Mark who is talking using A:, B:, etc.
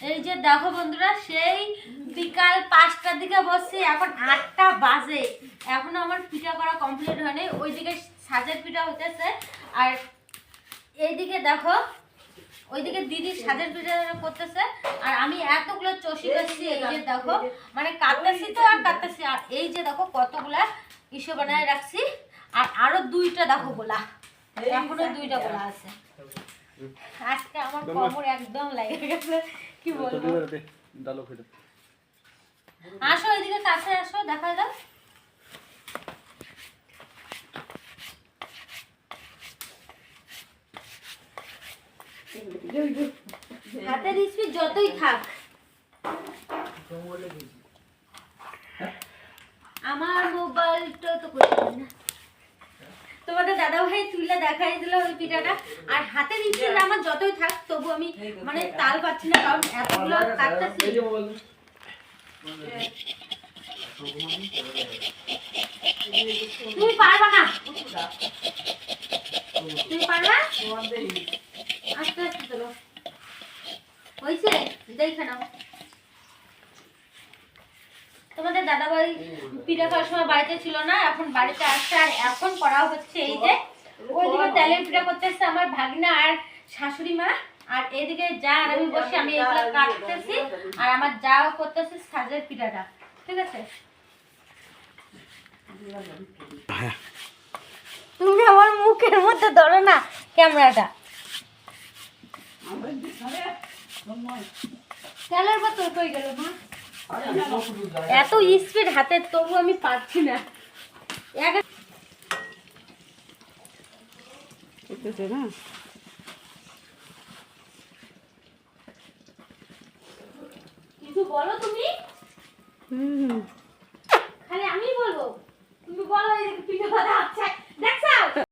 A: এই যে দেখো বন্ধুরা, সেই বিকাল 5টার দিকে বসছি, এখন 8টা বাজে, এখনো আমার পিঠা করা কমপ্লিট হয়নি। ওইদিকে সাজের পিঠা হতেছে, আর এইদিকে দেখো ওইদিকে দিদি সাজের পিঠা করতেছে, আর আমি এতগুলো চষি করছি। এই যে দেখো মানে কাটতেছি তো আর কাটতেছি, আর এই যে দেখো কতগুলা ইসে বানায় রাখছি, আর আরো 2টা দেখো গোলা, এখনো 2টা গোলা আছে। আজকে আমার কোমর একদম লাগে গেছে, কি বলবো। আসো এদিকে কাছে আসো, দেখা দাও। হাতের স্পিড যতই থাক, আমার মোবাইলটা তো করতে না। তোমাদের দাদা ভাই তুলে দেখাই দিল ওই পিঠাটা, আর হাতের স্পিড আমার যতই থাক তবু আমি মানে তাল পাচ্ছি না, কারণ এতগুলো কাটতেছি। তুমি পারবা না, তুমি পারবা, আস্তে আস্তে চলো। হইছে দেখে নাও। তোমাদের দাদাভাই পিঠা খাওয়ার সময় বাড়িতে ছিল না, এখন বাড়িতে আসছে, আর এখন করা হচ্ছে এই যে ওইদিকে তেলের পিঠা করতেছে আমার ভাগনা আর শাশুড়ি মা, আর এইদিকে যা আর আমি বসে আমি এগুলো কাটতেছি, আর আমার যাও করতেছে সাজের পিঠাটা। ঠিক আছে, তুমি আমার মুখের মধ্যে ধরো না ক্যামেরাটা। তেলের বোতল কই গেল মা? এত স্পিড হাতে, তবু আমি পারছি না। কিছু বলো তুমি, খালি আমি বলবো।